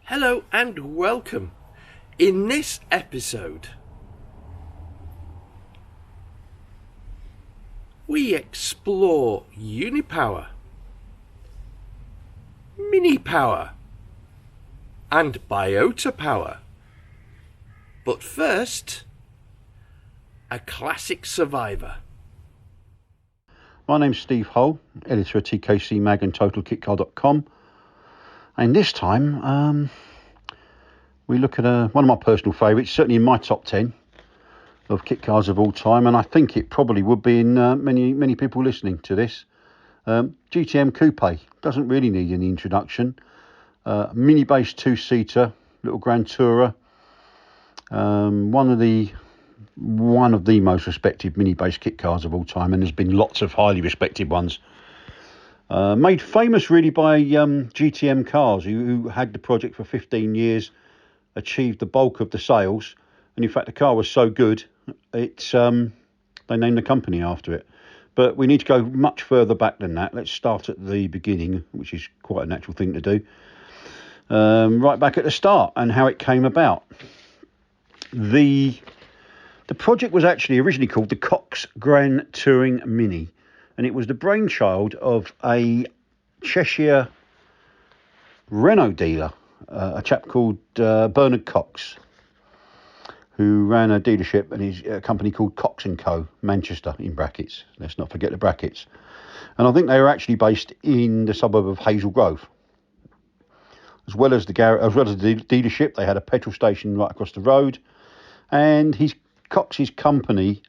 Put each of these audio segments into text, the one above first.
Hello and welcome. In this episode, we explore Unipower, Minipower and Biota power. But first, a classic survivor. My name's Steve Hull, editor of TKC Mag and TotalKitcar.com. And this time, we look at one of my personal favourites, certainly in my top 10 of kit cars of all time, and I think it probably would be in many people listening to this. GTM Coupe doesn't really need any introduction. Mini-based two-seater, little Grand Tourer. One of the most respected mini-based kit cars of all time, and there's been lots of highly respected ones. Made famous really by GTM Cars, who had the project for 15 years, achieved the bulk of the sales, and in fact the car was so good, they named the company after it. But we need to go much further back than that. Let's start at the beginning, which is quite a natural thing to do. Right back at the start and how it came about. The project was actually originally called the Cox Grand Touring Mini, and it was the brainchild of a Cheshire Renault dealer, a chap called Bernard Cox, who ran a dealership and his company called Cox & Co, Manchester, in brackets. Let's not forget the brackets. And I think they were actually based in the suburb of Hazel Grove. As well as the dealership, they had a petrol station right across the road. And Cox's family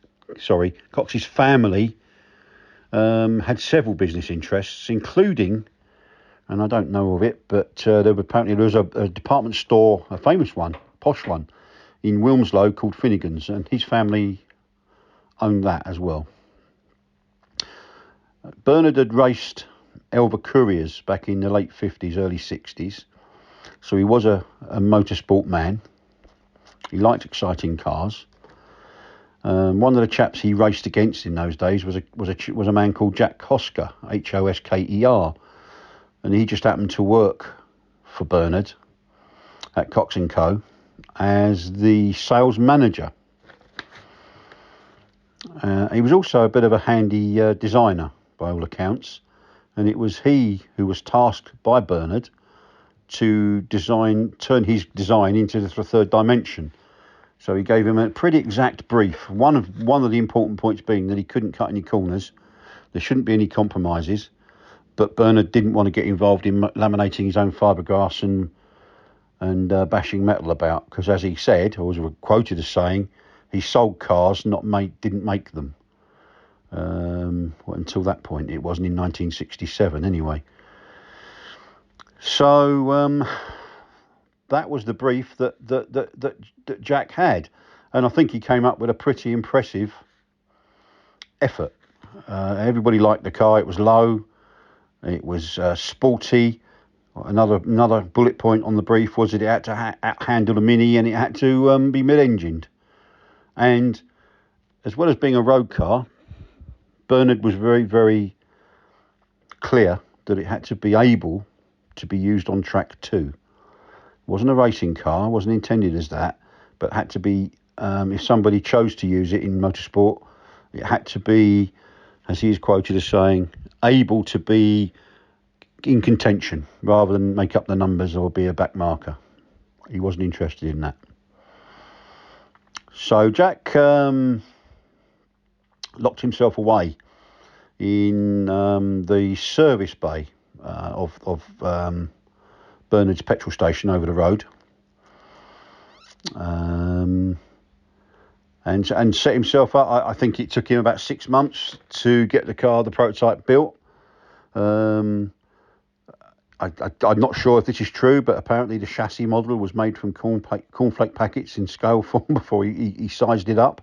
had several business interests, including, and I don't know of it, but there was a department store, a famous one, posh one, in Wilmslow called Finnegan's, and his family owned that as well. Bernard had raced Elva Couriers back in the late 50s, early 60s, so he was a motorsport man. He liked exciting cars. One of the chaps he raced against in those days was a man called Jack Hosker, Hosker, and he just happened to work for Bernard at Cox & Co as the sales manager. He was also a bit of a handy designer by all accounts, and it was he who was tasked by Bernard to turn his design into the third dimension. So he gave him a pretty exact brief. One of the important points being that he couldn't cut any corners. There shouldn't be any compromises. But Bernard didn't want to get involved in laminating his own fiberglass and bashing metal about, because, as he said, or was quoted as saying, he sold cars, didn't make them. Until that point, it wasn't in 1967 anyway. So that was the brief that Jack had, and I think he came up with a pretty impressive effort. Everybody liked the car. It was low, it was sporty. Another bullet point on the brief was that it had to handle a Mini, and it had to be mid-engined. And as well as being a road car, Bernard was very, very clear that it had to be able to be used on track too. Wasn't a racing car, wasn't intended as that, but had to be, if somebody chose to use it in motorsport, it had to be, as he is quoted as saying, able to be in contention rather than make up the numbers or be a back marker. He wasn't interested in that. So Jack locked himself away in the service bay of Bernard's petrol station over the road, and set himself up. I think it took him about 6 months to get the prototype built. I'm not sure if this is true, but apparently the chassis model was made from cornflake packets in scale form before he sized it up.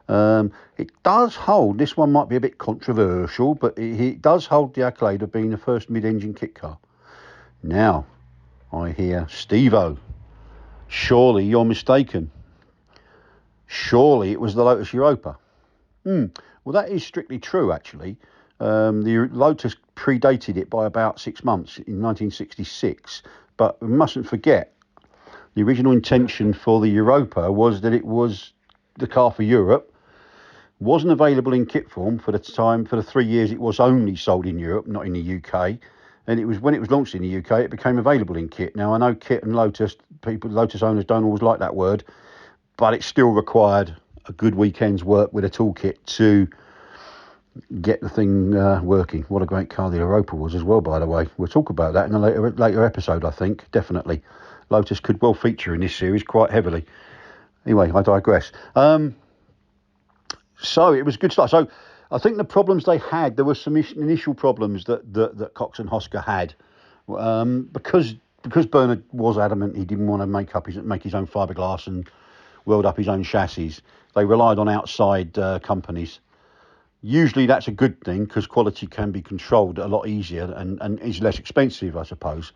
It does hold, this one might be a bit controversial, but it does hold the accolade of being the first mid-engine kit car. Now, I hear, Steve-O, surely you're mistaken. Surely it was the Lotus Europa. Well, that is strictly true, actually. The Lotus predated it by about 6 months in 1966, but we mustn't forget The original intention for the Europa was that it was the car for Europe. Wasn't available in kit form for the 3 years it was only sold in Europe, not in the UK. And it was when it was launched in the UK, it became available in kit. Now I know kit and Lotus owners don't always like that word, but it still required a good weekend's work with a toolkit to get the thing working. What a great car the Europa was as well, by the way. We'll talk about that in a later episode, I think, definitely. Lotus could well feature in this series quite heavily. Anyway, I digress. So it was a good start. So I think the problems they had, there were some initial problems that Cox and Hosker had, because Bernard was adamant he didn't want to make his own fiberglass and weld up his own chassis. They relied on outside companies. Usually that's a good thing because quality can be controlled a lot easier and is less expensive, I suppose.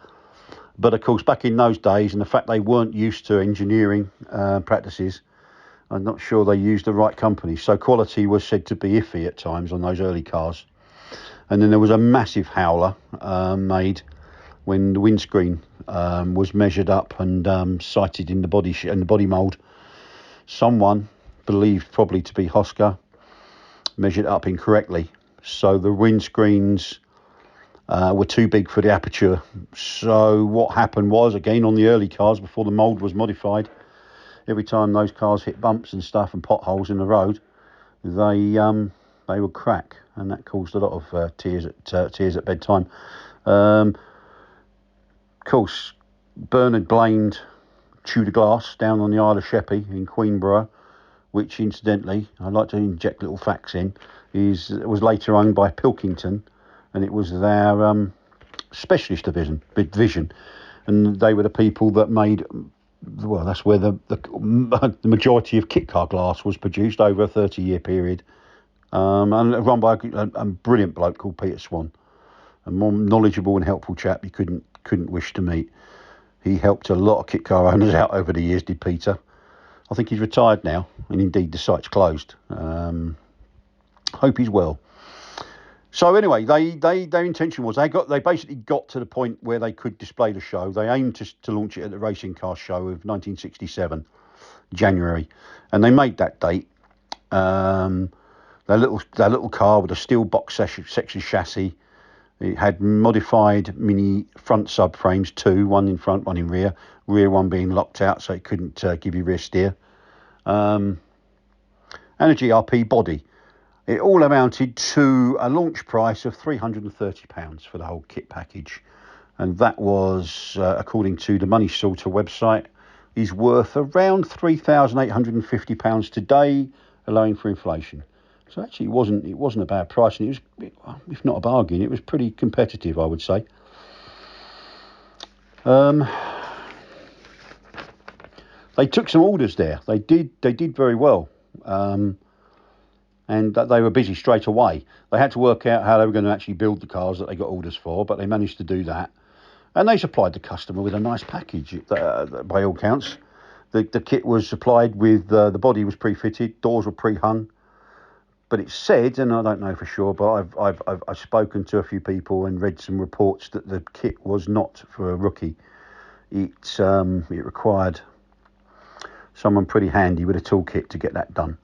But of course, back in those days, and the fact they weren't used to engineering practices, I'm not sure they used the right company. So quality was said to be iffy at times on those early cars. And then there was a massive howler made when the windscreen was measured up and sighted in the body mould. Someone, believed probably to be Hosker, measured up incorrectly. So the windscreens were too big for the aperture. So what happened was, again, on the early cars before the mould was modified, every time those cars hit bumps and stuff and potholes in the road, they would crack, and that caused a lot of tears at bedtime. Of course, Bernard blamed Tudor Glass down on the Isle of Sheppey in Queenborough, which incidentally, I'd like to inject little facts in, was later owned by Pilkington, and it was their specialist division, and they were the people that made. Well, that's where the majority of Kitcar glass was produced over a 30-year period, and run by a brilliant bloke called Peter Swan, a more knowledgeable and helpful chap you couldn't wish to meet. He helped a lot of Kitcar owners out over the years, did Peter. I think he's retired now, and indeed the site's closed. Hope he's well. So anyway, their intention was they basically got to the point where they could display the show. They aimed to launch it at the Racing Car Show of 1967, January, and they made that date. Their little car with a steel box section chassis. It had modified mini front subframes, two, one in front, one in rear one being locked out so it couldn't give you rear steer, and a GRP body. It all amounted to a launch price of £330 for the whole kit package. And that was, according to the Money Sorter website, is worth around £3,850 today, allowing for inflation. So actually it wasn't a bad price, and it was, if not a bargain, it was pretty competitive, I would say. They took some orders there. They did very well. And that they were busy straight away. They had to work out how they were going to actually build the cars that they got orders for, but they managed to do that. And they supplied the customer with a nice package, by all counts. The kit was supplied with, the body was pre-fitted, doors were pre-hung. But it said, and I don't know for sure, but I've spoken to a few people and read some reports that the kit was not for a rookie. It required someone pretty handy with a toolkit to get that done.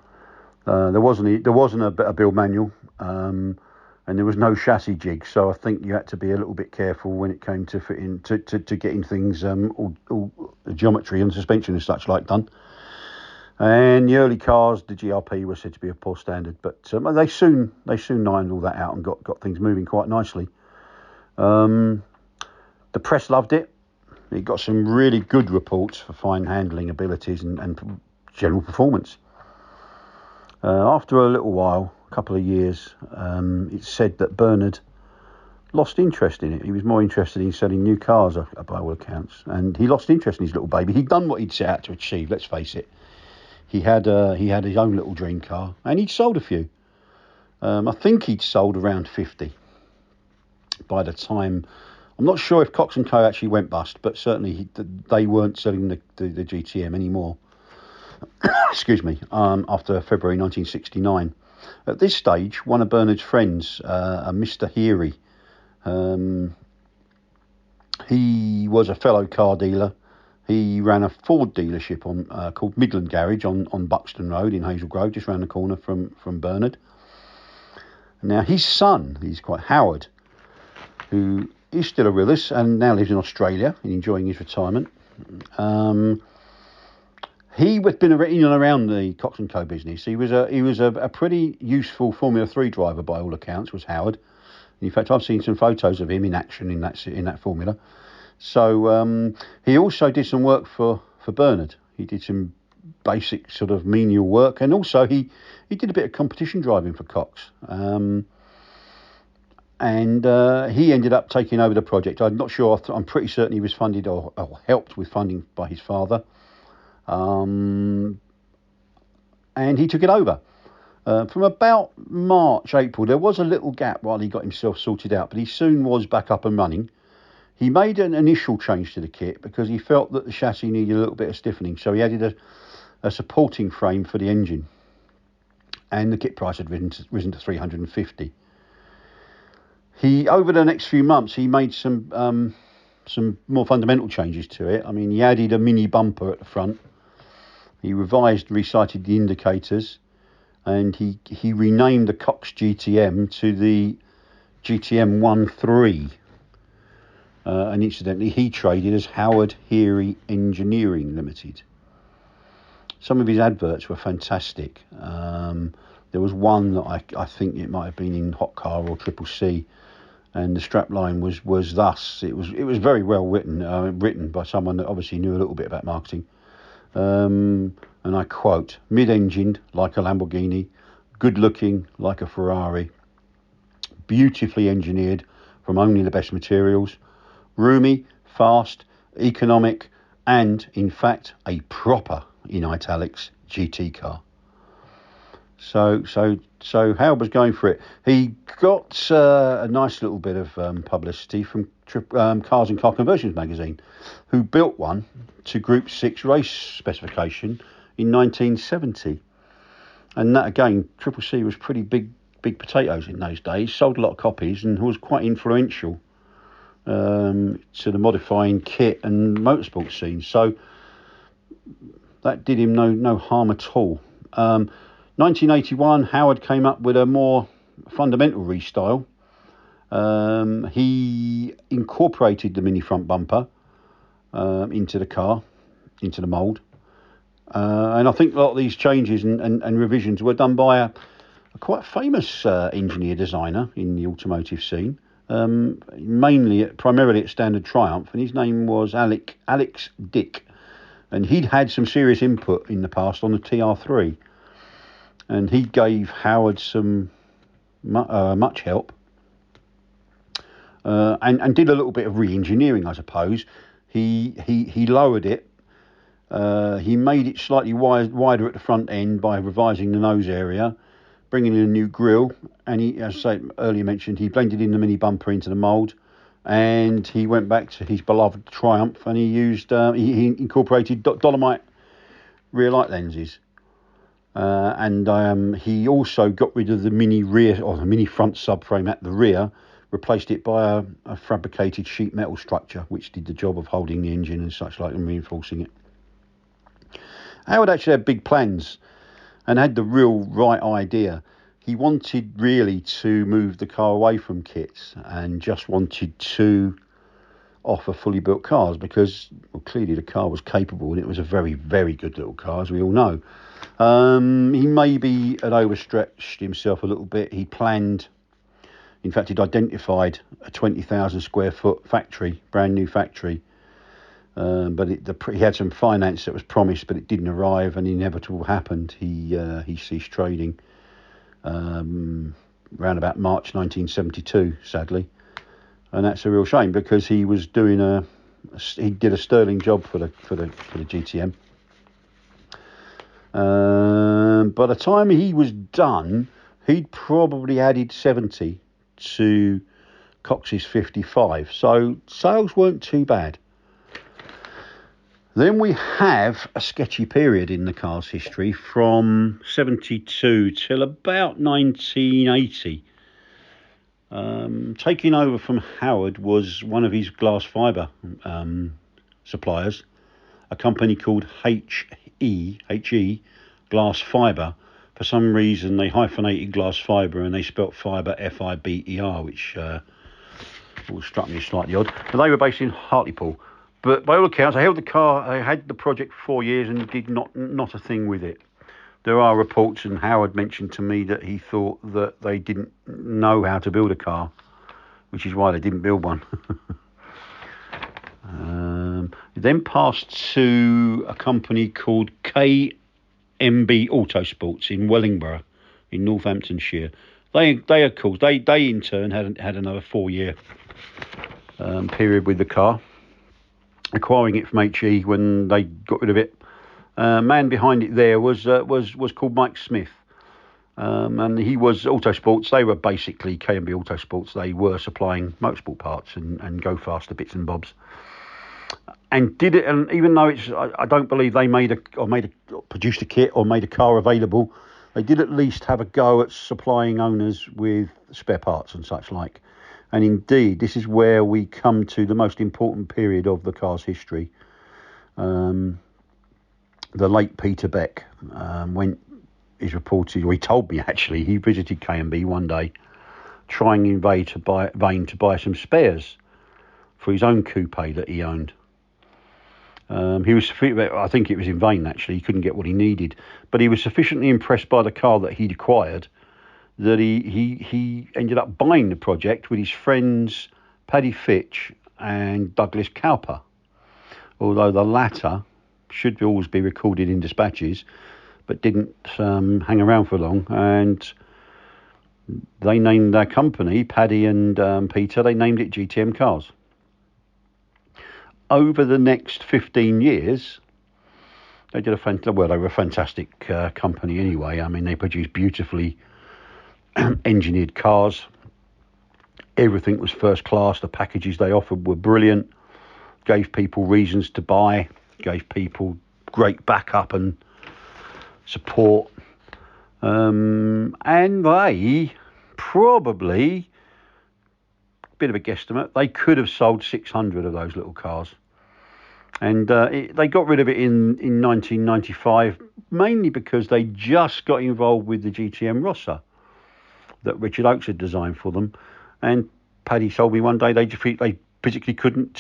There wasn't a build manual, and there was no chassis jig, so I think you had to be a little bit careful when it came to fitting to getting things all geometry and suspension and such like done. And the early cars, the GRP was said to be a poor standard, but they soon ironed all that out and got things moving quite nicely. The press loved it. It got some really good reports for fine handling abilities and general performance. After a little while, a couple of years, it's said that Bernard lost interest in it. He was more interested in selling new cars, by all accounts, and he lost interest in his little baby. He'd done what he'd set out to achieve. Let's face it. He had his own little dream car, and he'd sold a few. I think he'd sold around 50 by the time. I'm not sure if Cox & Co actually went bust, but certainly they weren't selling the GTM anymore. Excuse me, after February 1969. At this stage, one of Bernard's friends, a Mr. Heary, he was a fellow car dealer He ran a Ford dealership called Midland Garage on Buxton Road in Hazel Grove, just round the corner from Bernard. Now his son, he's quite Howard, who is still with us and now lives in Australia and enjoying his retirement. He had been in and around the Cox & Co business. He was a pretty useful Formula 3 driver by all accounts, was Howard. In fact, I've seen some photos of him in action in that formula. So he also did some work for Bernard. He did some basic sort of menial work, and also he did a bit of competition driving for Cox. And he ended up taking over the project. I'm not sure. I'm pretty certain he was funded or helped with funding by his father. And he took it over. From about March, April, there was a little gap while he got himself sorted out, but he soon was back up and running. He made an initial change to the kit because he felt that the chassis needed a little bit of stiffening, so he added a supporting frame for the engine, and the kit price had risen to 350. He, over the next few months, he made some more fundamental changes to it. I mean, he added a mini bumper at the front. He revised, recited the indicators, and he renamed the Cox GTM to the GTM 1.3. And incidentally, he traded as Howard Heary Engineering Limited. Some of his adverts were fantastic. There was one that I think it might have been in Hot Car or Triple C, and the strapline was thus. It was very well written by someone that obviously knew a little bit about marketing. And I quote, mid-engined like a Lamborghini, good-looking like a Ferrari, beautifully engineered from only the best materials, roomy, fast, economic, and, in fact, a proper, in italics, GT car. So Howard was going for it. He got a nice little bit of publicity from Cars and Car Conversions magazine, who built one to Group 6 race specification in 1970. And that, again, Triple C was pretty big potatoes in those days, sold a lot of copies and was quite influential to the modifying kit and motorsport scene. So that did him no harm at all. 1981, Howard came up with a more fundamental restyle. He incorporated the mini front bumper into the car, into the mould. And I think a lot of these changes and revisions were done by a quite famous engineer designer in the automotive scene, primarily at Standard Triumph, and his name was Alex Dick. And he'd had some serious input in the past on the TR3. And he gave Howard some much help and did a little bit of re-engineering, I suppose. He lowered it. He made it slightly wider at the front end by revising the nose area, bringing in a new grille, and he, as I earlier mentioned, he blended in the mini bumper into the mould, and he went back to his beloved Triumph, and he used he incorporated Dolomite rear light lenses. And he also got rid of the mini rear or the mini front subframe at the rear, replaced it by a fabricated sheet metal structure, which did the job of holding the engine and such like and reinforcing it. Howard actually had big plans and had the real right idea. He wanted really to move the car away from kits and just wanted to offer fully built cars because, well, clearly the car was capable and it was a very, very good little car, as we all know. He maybe had overstretched himself a little bit. He planned, in fact, he'd identified a 20,000 square foot factory, brand new factory. But he had some finance that was promised, but it didn't arrive, and the inevitable happened. He ceased trading around about March 1972, sadly, and that's a real shame because he was doing he did a sterling job for the GTM. By the time he was done, he'd probably added 70 to Cox's 55, so sales weren't too bad. Then we have a sketchy period in the car's history from 72 till about 1980. Taking over from Howard was one of his glass fibre suppliers, a company called HE glass fibre. For some reason they hyphenated glass fibre and they spelt fibre Fiber, which always struck me as slightly odd. But they were based in Hartlepool. But by all accounts, I held the car. I had the project for 4 years and did not a thing with it. There are reports, and Howard mentioned to me that he thought that they didn't know how to build a car, which is why they didn't build one. Then passed to a company called KMB Autosports in Wellingborough, in Northamptonshire. They of course, they in turn had another 4 year period with the car, acquiring it from HE when they got rid of it. Man behind it there was called Mike Smith, and he was Autosports. They were basically KMB Autosports. They were supplying motorsport parts and go faster bits and bobs, and did it. And even though I don't believe they produced a kit or made a car available, they did at least have a go at supplying owners with spare parts and such like. And indeed, this is where we come to the most important period of the car's history. The late Peter Beck is reported, or he told me actually, he visited K&B one day, trying in vain to buy some spares for his own coupe that he owned. I think it was in vain actually. He couldn't get what he needed, but he was sufficiently impressed by the car that he'd acquired that he ended up buying the project with his friends Paddy Fitch and Douglas Cowper, although the latter should always be recorded in dispatches, but didn't hang around for long. And they named their company, Paddy and Peter, they named it GTM Cars. Over the next 15 years, they were a fantastic company anyway. I mean, they produced beautifully engineered cars. Everything was first class. The packages they offered were brilliant. Gave people reasons to buy. Gave people great backup and support. And they probably, bit of a guesstimate, they could have sold 600 of those little cars. And they got rid of it in 1995, mainly because they just got involved with the GTM Rossa that Richard Oakes had designed for them. And Paddy told me one day they physically couldn't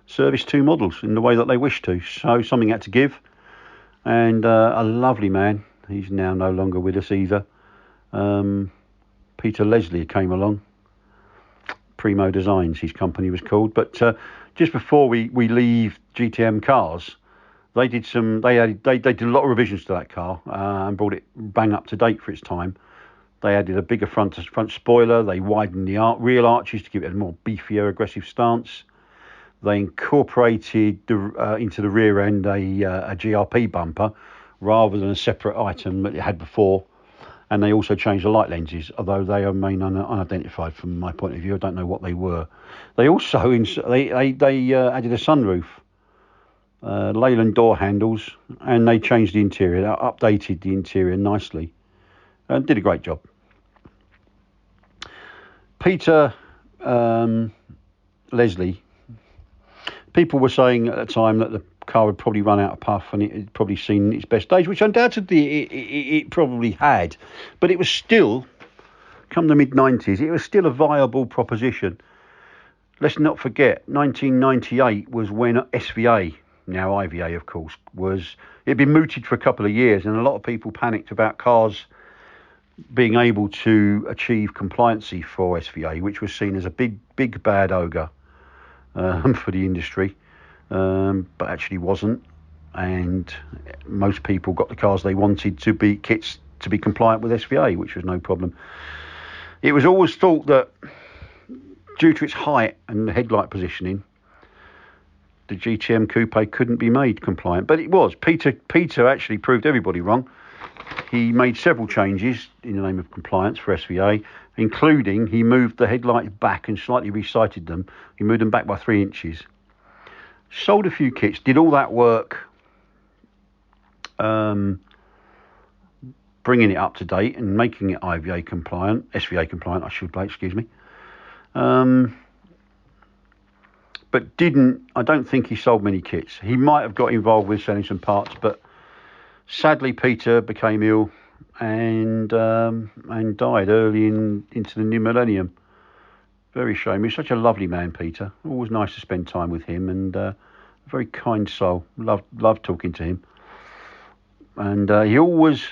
service two models in the way that they wished to. So something had to give. And a lovely man, he's now no longer with us either, Peter Leslie came along. Primo Designs, his company was called. But just before we leave GTM Cars, they did a lot of revisions to that car and brought it bang up to date for its time. They added a bigger front spoiler. They widened the rear arches to give it a more beefier, aggressive stance. They incorporated into the rear end a GRP bumper rather than a separate item that it had before. And they also changed the light lenses, although they remain unidentified from my point of view. I don't know what they were. They also added a sunroof, Leyland door handles, and they changed the interior, updated the interior nicely, and did a great job. Peter Leslie, people were saying at the time that the car had probably run out of puff and it had probably seen its best days, which undoubtedly it probably had, but it was still, come the mid-90s, it was still a viable proposition. Let's not forget, 1998 was when SVA, now IVA of course, it'd been mooted for a couple of years, and a lot of people panicked about cars being able to achieve compliancy for SVA, which was seen as a big bad ogre for the industry. But actually wasn't, and most people got the cars they wanted to be kits to be compliant with SVA, which was no problem. It was always thought that due to its height and the headlight positioning, the GTM Coupe couldn't be made compliant, but it was. Peter actually proved everybody wrong. He made several changes in the name of compliance for SVA, including he moved the headlights back and slightly resighted them. He moved them back by 3 inches. Sold a few kits, did all that work, bringing it up to date and making it SVA compliant, I should say, excuse me. but I don't think he sold many kits. He might have got involved with selling some parts, but sadly Peter became ill and died early into the new millennium. Very shame. He's such a lovely man, Peter. Always nice to spend time with him, and a very kind soul. Loved talking to him. And he always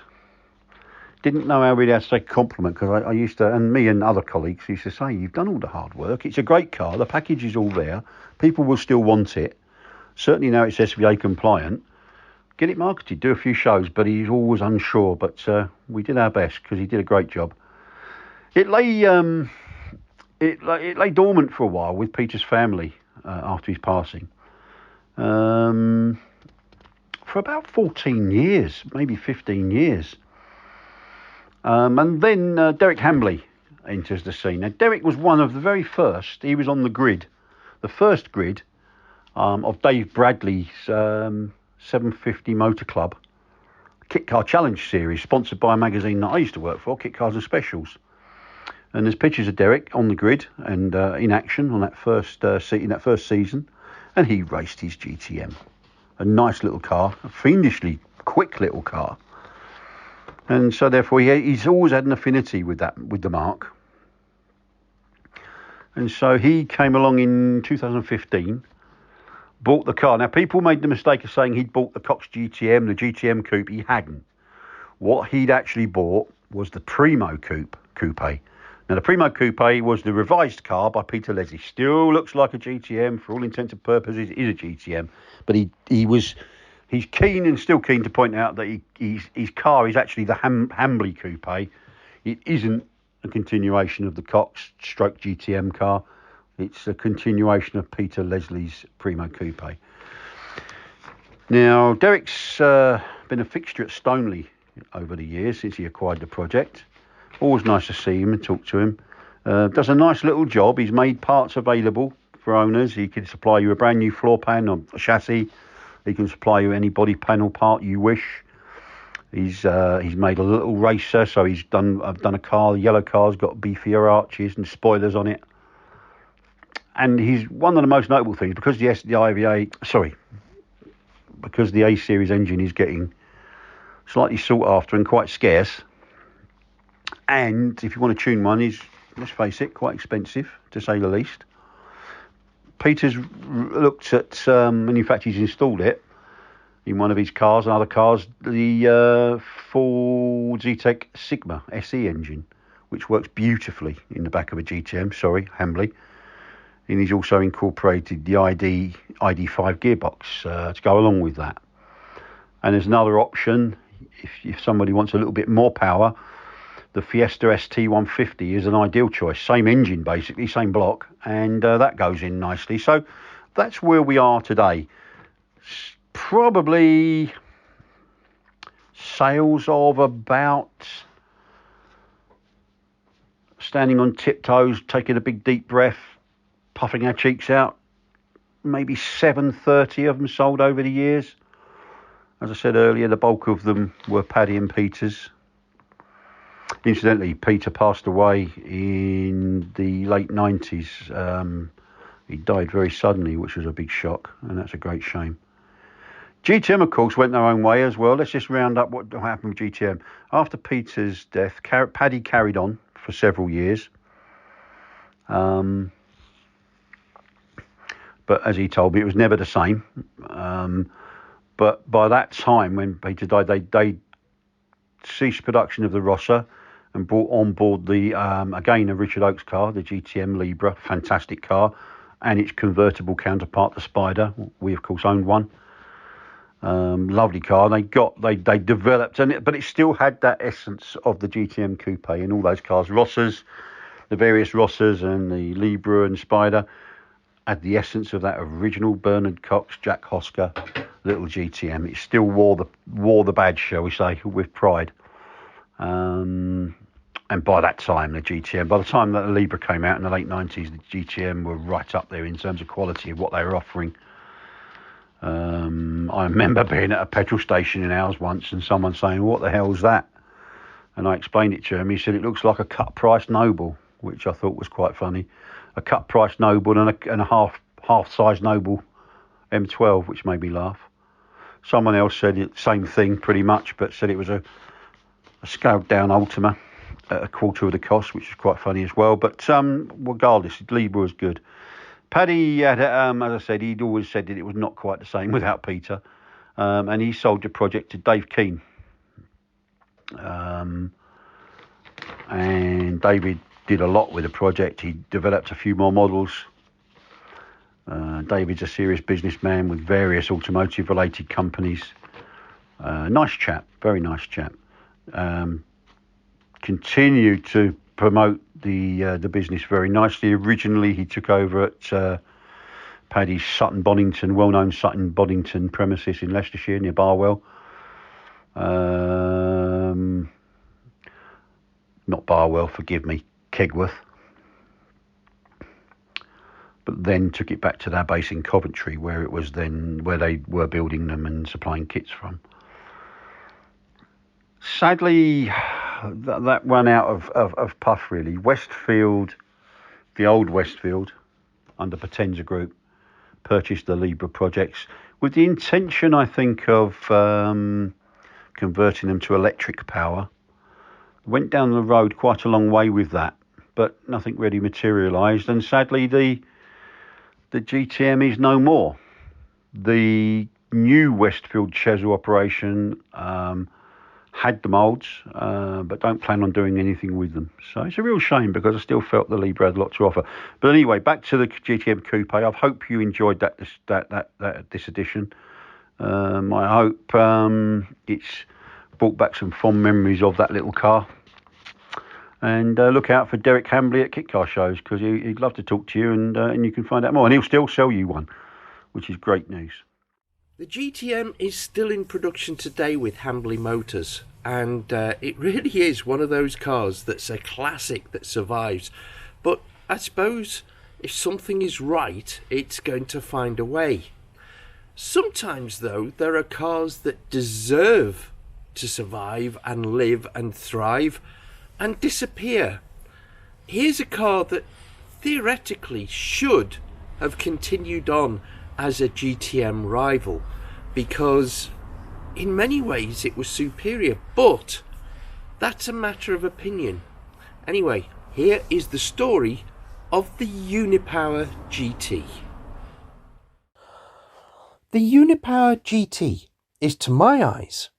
didn't know how really how to take a compliment, because I used to, and me and other colleagues used to say, you've done all the hard work. It's a great car. The package is all there. People will still want it. Certainly now it's SVA compliant. Get it marketed, do a few shows, but he's always unsure. But we did our best, because he did a great job. It lay dormant for a while with Peter's family after his passing. For about 14 years, maybe 15 years. And then Derek Hambley enters the scene. Now, Derek was one of the very first. He was on the grid, the first grid of Dave Bradley's 750 Motor Club Kitcar Challenge series, sponsored by a magazine that I used to work for, Kitcars and Specials. And there's pictures of Derek on the grid and in action on that first season, and he raced his GTM, a nice little car, a fiendishly quick little car, and so therefore he's always had an affinity with the marque. And so he came along in 2015, bought the car. Now people made the mistake of saying he'd bought the Cox GTM, the GTM Coupe. He hadn't. What he'd actually bought was the Primo Coupe. Now, the Primo Coupe was the revised car by Peter Leslie. Still looks like a GTM, for all intents and purposes, is a GTM. But he's keen and still keen to point out that his car is actually the Hambley Coupe. It isn't a continuation of the Cox stroke GTM car. It's a continuation of Peter Leslie's Primo Coupe. Now, Derek's been a fixture at Stoneleigh over the years since he acquired the project. Always nice to see him and talk to him. Does a nice little job. He's made parts available for owners. He can supply you a brand new floor pan or a chassis. He can supply you any body panel part you wish. He's made a little racer, so I've done a car. The yellow car's got beefier arches and spoilers on it. And he's one of the most notable things, because the A series engine is getting slightly sought after and quite scarce. And if you want to tune one, is, let's face it, quite expensive, to say the least. Peter's looked at, and in fact he's installed it in one of his cars and other cars, the Ford Zetec Sigma SE engine, which works beautifully in the back of a GTM, Hambley. And he's also incorporated the ID5 gearbox to go along with that. And there's another option, if somebody wants a little bit more power, the Fiesta ST150 is an ideal choice. Same engine, basically, same block, and that goes in nicely. So that's where we are today. Probably sales of about, standing on tiptoes, taking a big deep breath, puffing our cheeks out, maybe 730 of them sold over the years. As I said earlier, the bulk of them were Paddy and Peter's. Incidentally, Peter passed away in the late 90s. He died very suddenly, which was a big shock, and that's a great shame. GTM, of course, went their own way as well. Let's just round up what happened with GTM. After Peter's death, Paddy carried on for several years. But as he told me, it was never the same. But by that time, when Peter died, they ceased production of the Rossa and brought on board the, again, a Richard Oakes car, the GTM Libra, fantastic car, and its convertible counterpart, the Spider. We, of course, owned one. Lovely car. They developed, but it still had that essence of the GTM Coupe in all those cars. Rossas, the various Rossas and the Libra and Spider had the essence of that original Bernard Cox, Jack Hosker little GTM. It still wore the badge, shall we say, with pride. And by that time, by the time that the Libra came out in the late 90s, the GTM were right up there in terms of quality of what they were offering. I remember being at a petrol station in ours once and someone saying, "What the hell's that?" And I explained it to him. He said it looks like a cut price Noble, which I thought was quite funny. A cut price Noble and a half half-size Noble M12, which made me laugh. Someone else said the same thing pretty much, but said it was a scaled down Ultima at a quarter of the cost, which is quite funny as well. But regardless, Libra was good. Paddy had, as I said, he'd always said that it was not quite the same without Peter, and he sold the project to Dave Keane. And David did a lot with the project. He developed a few more models. David's a serious businessman with various automotive related companies. Nice chap, very nice chap. Continued to promote the business very nicely. Originally he took over at Paddy's Sutton Bonington, well-known Sutton Bonington premises in Leicestershire near Barwell. Not Barwell, forgive me, Kegworth. But then took it back to their base in Coventry, where it was then where they were building them and supplying kits from. Sadly, that ran out of puff really. Westfield, the old Westfield, under Potenza Group, purchased the Libra projects with the intention, I think, of converting them to electric power. Went down the road quite a long way with that, but nothing really materialised. And sadly, the GTM is no more. The new Westfield Chesil operation had the moulds, but don't plan on doing anything with them. So it's a real shame because I still felt the Libra had a lot to offer. But anyway, back to the GTM Coupe. I hope you enjoyed this edition. I hope it's brought back some fond memories of that little car. And look out for Derek Hambley at Kitcar shows, because he'd love to talk to you, and you can find out more. And he'll still sell you one, which is great news. The GTM is still in production today with Hambley Motors, and it really is one of those cars that's a classic that survives. But I suppose if something is right, it's going to find a way. Sometimes, though, there are cars that deserve to survive and live and thrive and disappear. Here's a car that theoretically should have continued on as a GTM rival, because in many ways it was superior, but that's a matter of opinion. Anyway, here is the story of the Unipower GT. The Unipower GT is, to my eyes,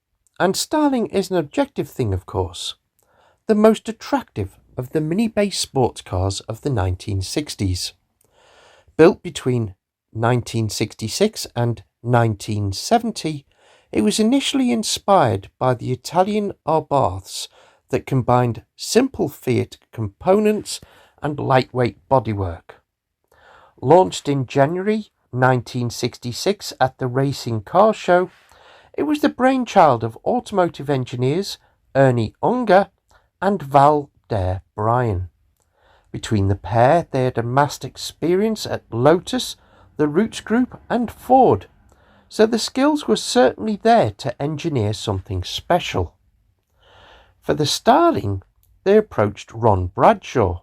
and styling is an objective thing of course, the most attractive of the mini-based sports cars of the 1960s. Built between 1966 and 1970, it was initially inspired by the Italian Abarths that combined simple Fiat components and lightweight bodywork. Launched in January 1966 at the Racing Car Show, it was the brainchild of automotive engineers Ernie Unger and Val Dare Bryan. Between the pair, they had amassed experience at Lotus, the Roots Group and Ford, so the skills were certainly there to engineer something special. For the styling, they approached Ron Bradshaw,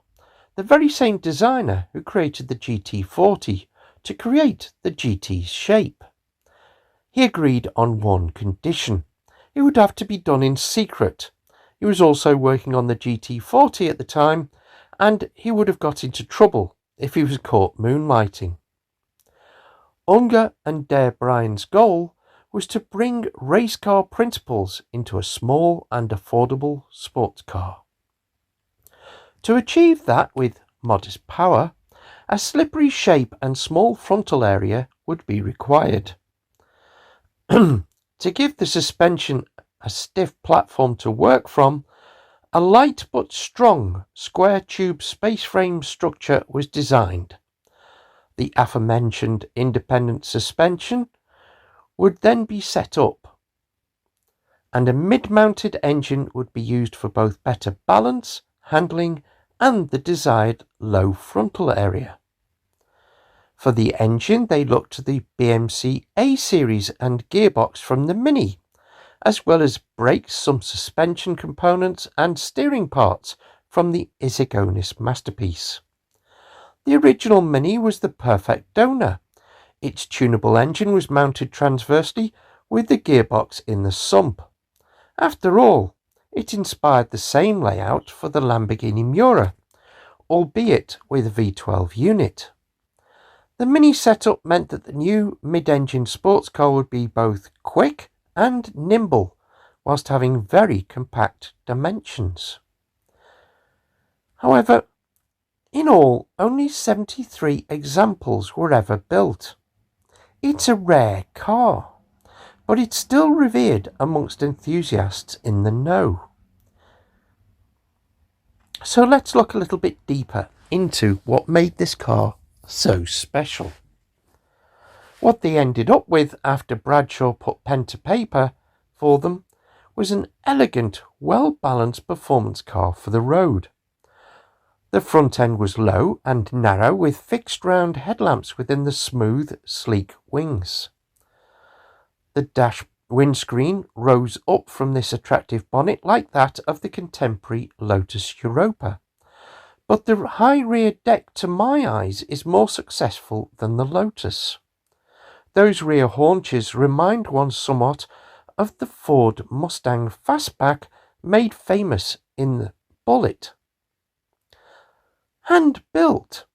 the very same designer who created the GT40, to create the GT's shape. He agreed on one condition: it would have to be done in secret. He was also working on the GT40 at the time, and he would have got into trouble if he was caught moonlighting. Unger and Dare Bryan's goal was to bring race car principles into a small and affordable sports car. To achieve that with modest power, a slippery shape and small frontal area would be required. To give the suspension a stiff platform to work from, a light but strong square tube space frame structure was designed. The aforementioned independent suspension would then be set up, and a mid-mounted engine would be used for both better balance, handling, and the desired low frontal area. For the engine, they looked to the BMC A-Series and gearbox from the Mini, as well as brakes, some suspension components and steering parts from the Isignis Masterpiece. The original Mini was the perfect donor. Its tunable engine was mounted transversely with the gearbox in the sump. After all, it inspired the same layout for the Lamborghini Miura, albeit with a V12 unit. The Mini setup meant that the new mid-engine sports car would be both quick and nimble, whilst having very compact dimensions. However, in all, only 73 examples were ever built. It's a rare car, but it's still revered amongst enthusiasts in the know. So let's look a little bit deeper into what made this car so special. What they ended up with after Bradshaw put pen to paper for them was an elegant, well-balanced performance car for the road. The front end was low and narrow with fixed round headlamps within the smooth, sleek wings. The dash windscreen rose up from this attractive bonnet like that of the contemporary Lotus Europa. But the high rear deck, to my eyes, is more successful than the Lotus. Those rear haunches remind one somewhat of the Ford Mustang Fastback made famous in the Bullitt. Hand-built,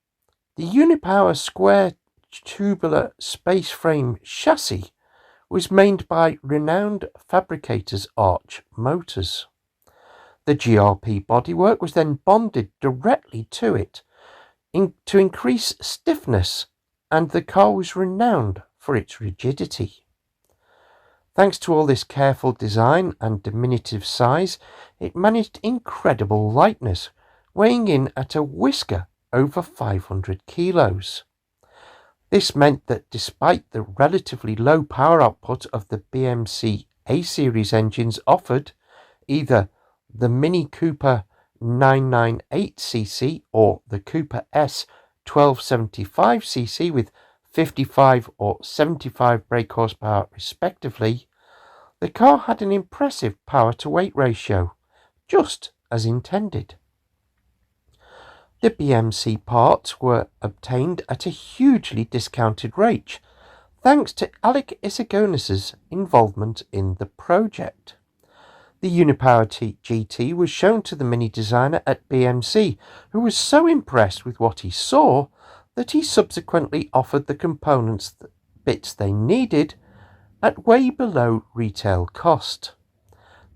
the Unipower square tubular space frame chassis was made by renowned fabricators Arch Motors. The GRP bodywork was then bonded directly to it to increase stiffness, and the car was renowned for its rigidity. Thanks to all this careful design and diminutive size, it managed incredible lightness, weighing in at a whisker over 500 kilos. This meant that despite the relatively low power output of the BMC A-Series engines offered, either the Mini Cooper 998cc or the Cooper S 1275cc with 55 or 75 brake horsepower respectively, the car had an impressive power-to-weight ratio, just as intended. The BMC parts were obtained at a hugely discounted rate, thanks to Alec Isagonis's involvement in the project. The Unipower GT was shown to the Mini designer at BMC, who was so impressed with what he saw that he subsequently offered the components bits they needed at way below retail cost.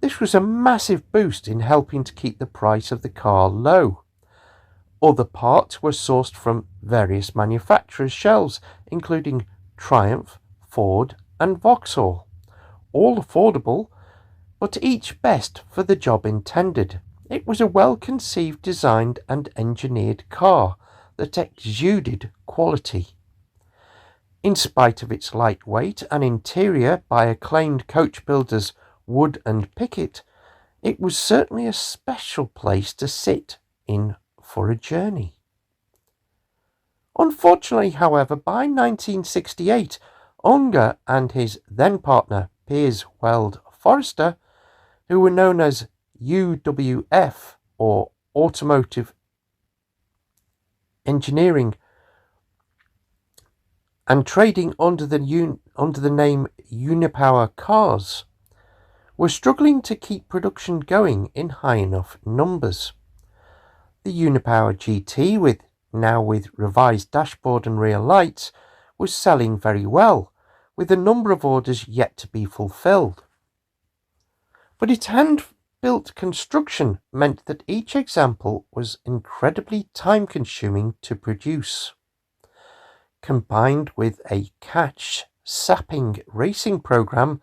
This was a massive boost in helping to keep the price of the car low. Other parts were sourced from various manufacturers' shelves, including Triumph, Ford and Vauxhall. All affordable, but each best for the job intended. It was a well-conceived, designed and engineered car that exuded quality. In spite of its lightweight and interior by acclaimed coach builders Wood and Pickett, it was certainly a special place to sit in for a journey. Unfortunately, however, by 1968, Unger and his then partner Piers Weld Forrester, who were known as UWF or Automotive Engineering and trading under the name Unipower Cars, were struggling to keep production going in high enough numbers. The Unipower GT, with revised dashboard and rear lights, was selling very well, with a number of orders yet to be fulfilled. But its hand-built construction meant that each example was incredibly time-consuming to produce. Combined with a cash-sapping racing program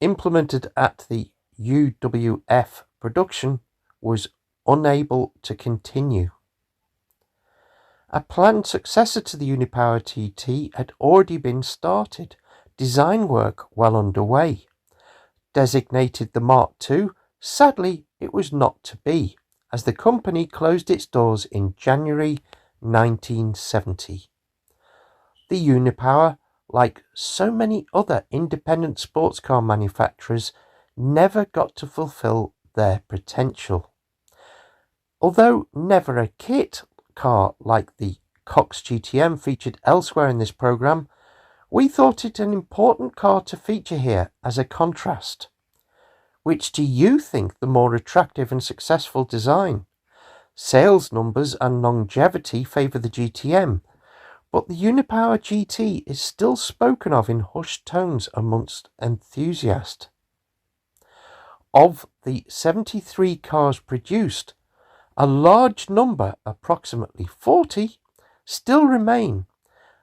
implemented at the UWF, production was unable to continue. A planned successor to the Unipower GT had already been started, design work well underway. Designated the Mark II, sadly it was not to be, as the company closed its doors in January 1970. The Unipower, like so many other independent sports car manufacturers, never got to fulfill their potential. Although never a kit car like the Cox GTM featured elsewhere in this programme, we thought it an important car to feature here as a contrast. Which do you think the more attractive and successful design? Sales numbers and longevity favour the GTM, but the Unipower GT is still spoken of in hushed tones amongst enthusiasts. Of the 73 cars produced, a large number, approximately 40, still remain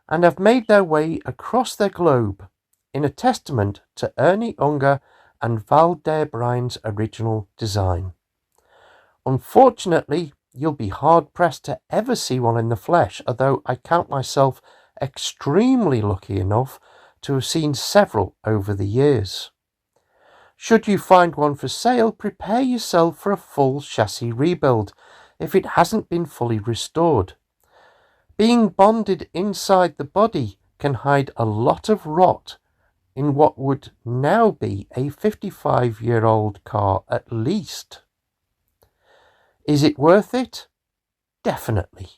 and have made their way across the globe in a testament to Ernie Unger and Val Bryan's original design. Unfortunately, you'll be hard-pressed to ever see one in the flesh, although I count myself extremely lucky enough to have seen several over the years. Should you find one for sale, prepare yourself for a full chassis rebuild if it hasn't been fully restored. Being bonded inside the body can hide a lot of rot in what would now be a 55-year-old car at least. Is it worth it? Definitely,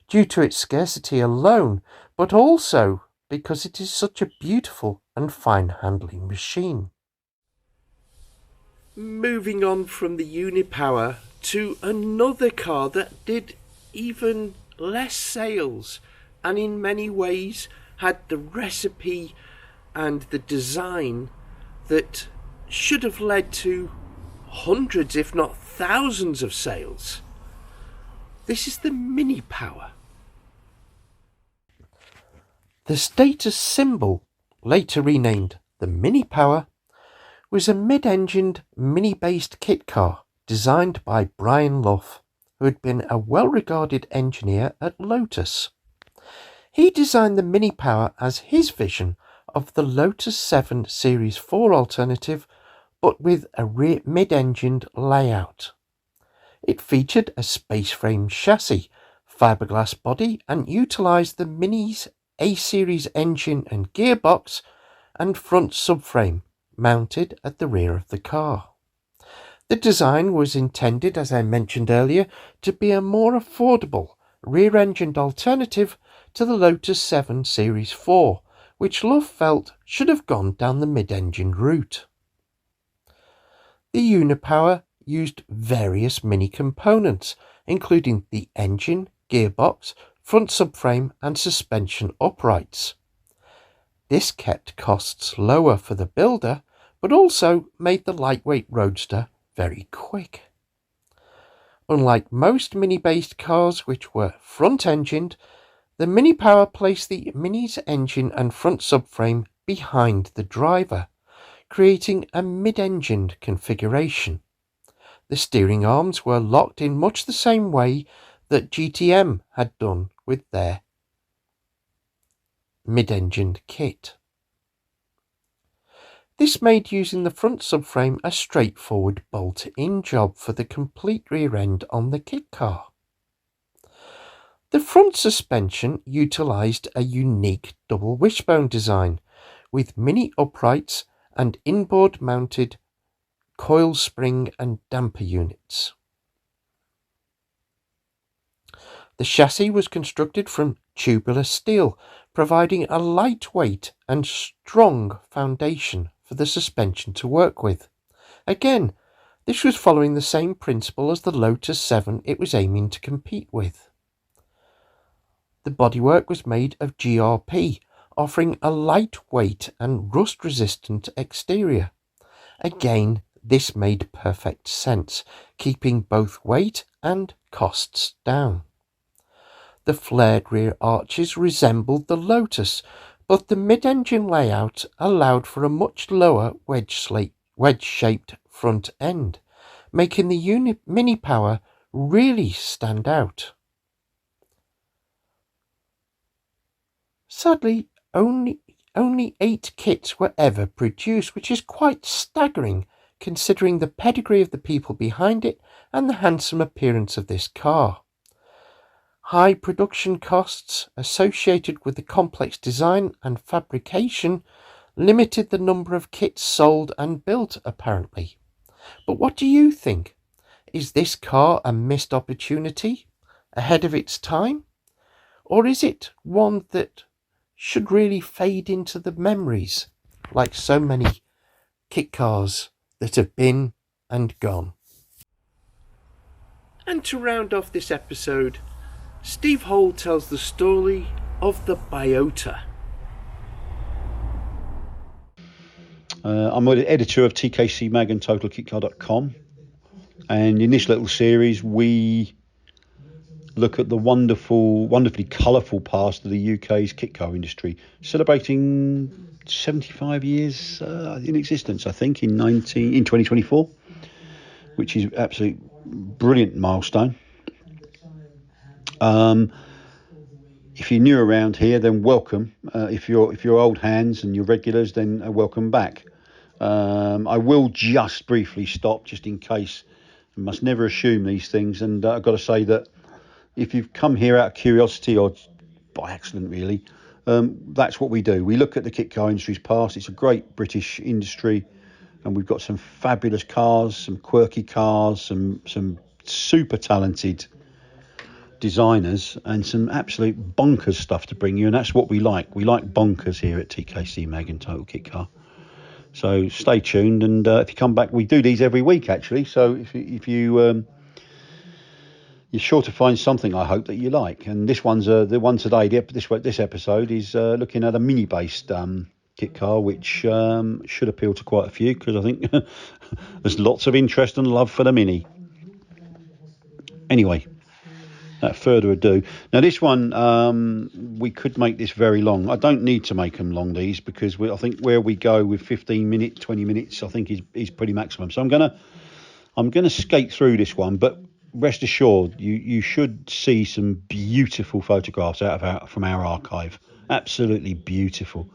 due to its scarcity alone, but also because it is such a beautiful and fine handling machine. Moving on from the Unipower to another car that did even less sales and in many ways had the recipe and the design that should have led to hundreds if not thousands of sales. This is the Minipower. The status symbol, later renamed the Minipower, was a mid-engined mini-based kit car designed by Brian Luff, who had been a well-regarded engineer at Lotus. He designed the Minipower as his vision of the Lotus 7 Series 4 alternative, but with a mid-engined layout. It featured a space-frame chassis, fiberglass body, and utilised the Mini's A-Series engine and gearbox and front subframe mounted at the rear of the car. The design was intended, as I mentioned earlier, to be a more affordable rear-engined alternative to the Lotus 7 Series 4, which Luff felt should have gone down the mid-engined route. The Unipower used various mini components, including the engine, gearbox, front subframe and suspension uprights. This kept costs lower for the builder, but also made the lightweight roadster very quick. Unlike most Mini-based cars which were front-engined, the Minipower placed the Mini's engine and front subframe behind the driver, creating a mid-engined configuration. The steering arms were locked in much the same way that GTM had done with their mid-engined kit. This made using the front subframe a straightforward bolt-in job for the complete rear end on the kit car. The front suspension utilised a unique double wishbone design with mini uprights and inboard mounted coil spring and damper units. The chassis was constructed from tubular steel, providing a lightweight and strong foundation for the suspension to work with. Again, this was following the same principle as the Lotus 7 it was aiming to compete with. The bodywork was made of GRP, offering a lightweight and rust-resistant exterior. Again, this made perfect sense, keeping both weight and costs down. The flared rear arches resembled the Lotus, but the mid-engine layout allowed for a much lower wedge-shaped front end, making the Minipower really stand out. Sadly, only 8 kits were ever produced, which is quite staggering considering the pedigree of the people behind it and the handsome appearance of this car. High production costs associated with the complex design and fabrication limited the number of kits sold and built, apparently. But what do you think? Is this car a missed opportunity? Ahead of its time? Or is it one that should really fade into the memories, like so many kit cars that have been and gone? And to round off this episode, Steve Hole tells the story of the Biota. I'm the editor of TKC Mag and TotalKitcar.com, and in this little series we look at the wonderfully colourful past of the UK's kit car industry, celebrating 75 years in existence, I think, in 2024, which is absolutely brilliant milestone. If you're new around here, then welcome. If you're old hands and you're regulars, then welcome back. I will just briefly stop, just in case. You must never assume these things, and I've got to say that if you've come here out of curiosity or by accident, really, that's what we do. We look at the kit car industry's past. It's a great British industry, and we've got some fabulous cars, some quirky cars, some super talented designers, and some absolute bonkers stuff to bring you, and that's what we like. We like bonkers here at TKC Mag and Total Kit Car. So stay tuned, and if you come back, we do these every week actually. So if you're sure to find something, I hope, that you like. And this one's the one today. This episode is looking at a mini-based kit car, which should appeal to quite a few, because I think there's lots of interest and love for the Mini. Anyway, without further ado, now this one, we could make this very long. I don't need to make them long, these, because I think where we go with 15 minutes, 20 minutes, I think is pretty maximum. So I'm gonna skate through this one, but rest assured, you should see some beautiful photographs from our archive. Absolutely beautiful.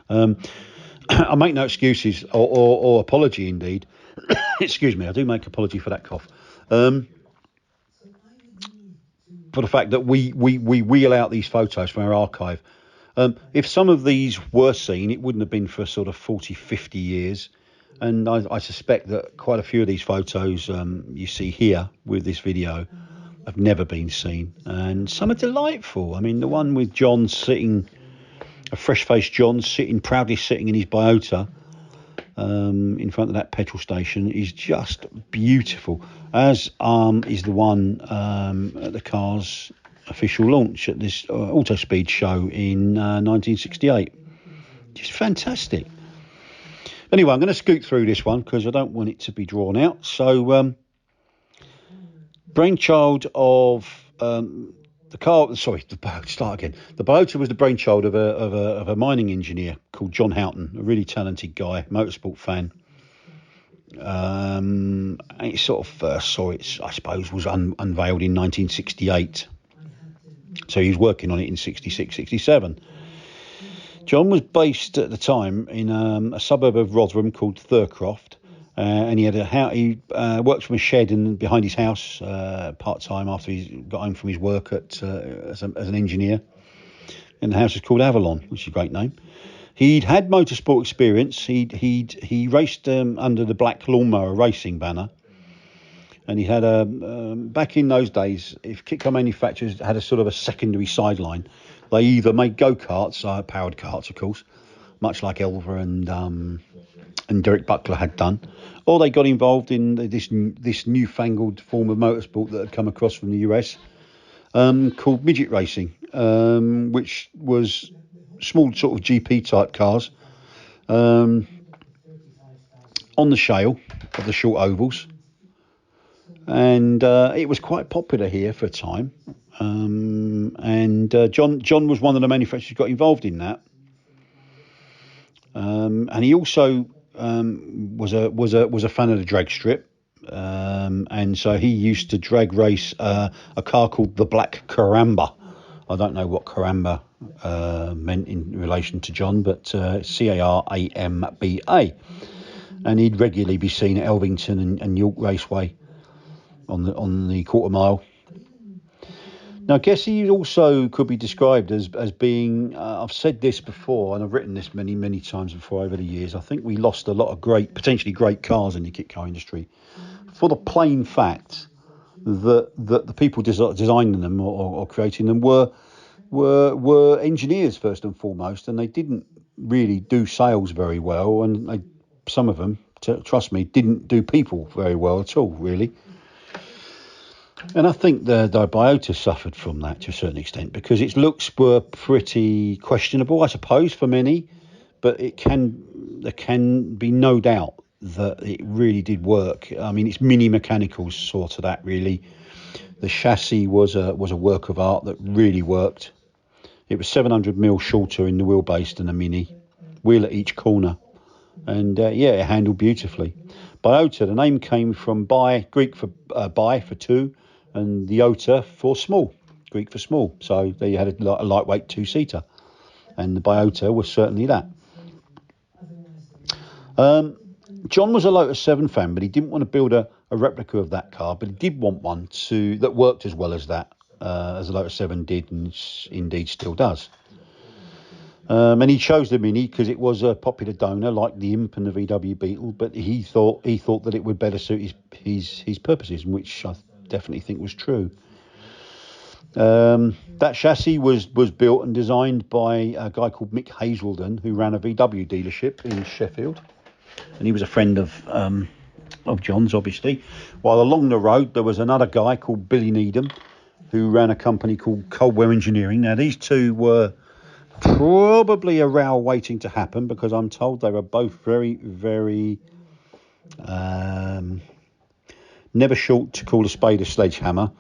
I make no excuses or apology, indeed. Excuse me, I do make apology for that cough. For the fact that we wheel out these photos from our archive. If some of these were seen, it wouldn't have been for sort of 40, 50 years. And I suspect that quite a few of these photos you see here with this video have never been seen. And some are delightful. I mean, the one with John sitting, a fresh-faced John proudly sitting in his Biota in front of that petrol station, is just beautiful, as is the one at the car's official launch at this Auto Speed show in 1968. Just fantastic. Anyway, I'm going to scoot through this one because I don't want it to be drawn out. So, brainchild of the car. Sorry, start again. The Biota was the brainchild of a mining engineer called John Houghton, a really talented guy, motorsport fan. And he sort of first saw it, I suppose, was unveiled in 1968. So he was working on it in 66, 67. John was based at the time in a suburb of Rotherham called Thurcroft, and he worked from a shed behind his house part time after he got home from his work as an engineer. And the house is called Avalon, which is a great name. He'd had motorsport experience. He raced under the Black Lawnmower Racing banner, and he had back in those days, if kit car manufacturers had a sort of a secondary sideline, they either made go-karts, powered carts, of course, much like Elva and Derek Buckler had done, or they got involved in this newfangled form of motorsport that had come across from the US, called midget racing, which was small sort of GP type cars on the shale of the short ovals, and it was quite popular here for a time. And John was one of the manufacturers who got involved in that, and he also was a fan of the drag strip, and so he used to drag race a car called the Black Caramba. I don't know what Caramba meant in relation to John, but Caramba, and he'd regularly be seen at Elvington and York Raceway on the quarter mile. Now, I guess he also could be described as being, I've said this before, and I've written this many, many times before over the years, I think we lost a lot of potentially great cars in the kit car industry for the plain fact that the people designing them or creating them were were engineers first and foremost, and they didn't really do sales very well, and some of them, trust me, didn't do people very well at all, really. And I think the Biota suffered from that to a certain extent, because its looks were pretty questionable, I suppose, for many, but there can be no doubt that it really did work. I mean, it's mini mechanicals sort of that, really. The chassis was a work of art that really worked. It was 700mm shorter in the wheelbase than a Mini, wheel at each corner, and it handled beautifully. Biota, the name came from Greek for bi for two, and the ota for small, Greek for small. So they had a lightweight two-seater, and the Biota was certainly that. John was a Lotus 7 fan, but he didn't want to build a replica of that car, but he did want one that worked as well as that, as the Lotus 7 did, and indeed still does. And he chose the Mini because it was a popular donor, like the Imp and the VW Beetle, but he thought that it would better suit his purposes, which I definitely think was true. That chassis was built and designed by a guy called Mick Hazelden, who ran a VW dealership in Sheffield, and he was a friend of John's, obviously. While along the road there was another guy called Billy Needham, who ran a company called Coldwell Engineering. Now these two were probably a row waiting to happen, because I'm told they were both very, very never short to call a spade a sledgehammer,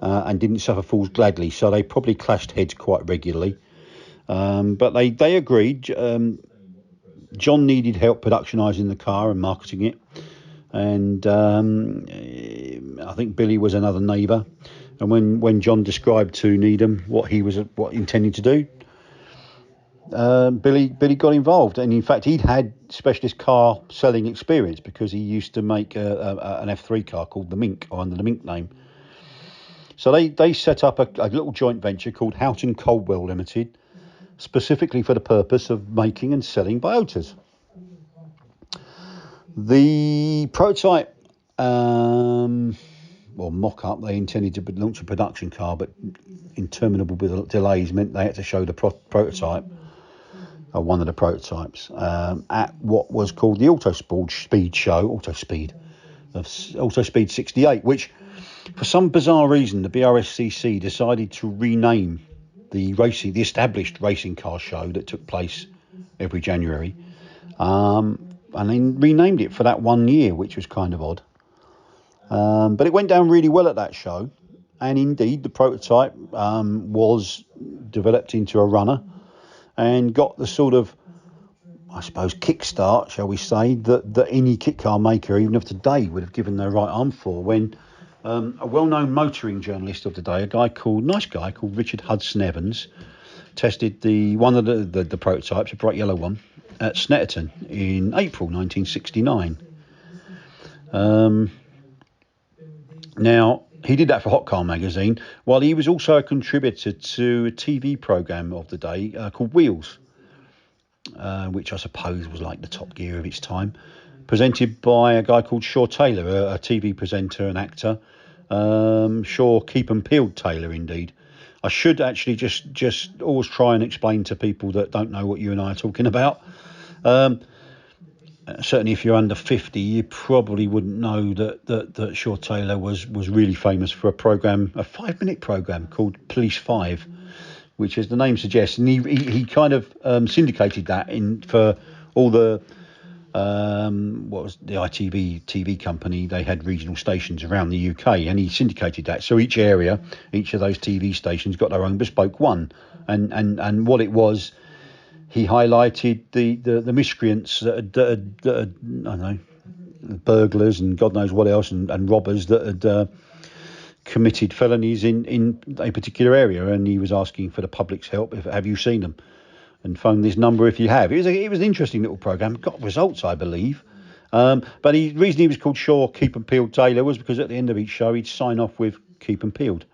and didn't suffer fools gladly, so they probably clashed heads quite regularly. But they agreed. John needed help productionising the car and marketing it, and I think Billy was another neighbour. And when John described to Needham what he intended to do, Billy got involved, and in fact he'd had specialist car selling experience, because he used to make an F3 car called the Mink, or under the Mink name. So they set up a little joint venture called Houghton Coldwell Limited, specifically for the purpose of making and selling Biotas. The prototype, mock-up, they intended to launch a production car, but interminable delays meant they had to show the prototype, one of the prototypes, at what was called the Autospeed 68, which, for some bizarre reason, the BRSCC decided to rename the established racing car show that took place every January, and they renamed it for that 1 year, which was kind of odd. But it went down really well at that show, and indeed the prototype was developed into a runner and got the sort of, I suppose, kickstart, shall we say, that any kit car maker, even of today, would have given their right arm for, when a well-known motoring journalist of the day, nice guy called Richard Hudson Evans, tested one of the prototypes, a bright yellow one, at Snetterton in April 1969. Now, he did that for Hot Car magazine, while he was also a contributor to a TV programme of the day called Wheels, which I suppose was like the Top Gear of its time, presented by a guy called Shaw Taylor, a TV presenter and actor. Shaw Keep and Peeled Taylor, indeed. I should actually just always try and explain to people that don't know what you and I are talking about. Certainly if you're under 50, you probably wouldn't know that Shaw Taylor was really famous for a 5-minute programme called Police 5, which, as the name suggests, and he kind of syndicated that for all the what was the ITV TV company. They had regional stations around the UK, and he syndicated that. So each of those TV stations got their own bespoke one, and what it was, he highlighted the miscreants that had, I don't know, burglars and God knows what else, and robbers that had committed felonies in a particular area, and he was asking for the public's help. Have you seen them? And phone this number if you have. It was an interesting little programme. Got results, I believe. But the reason he was called Shaw Keep and Peeled Taylor was because at the end of each show he'd sign off with Keep and Peeled.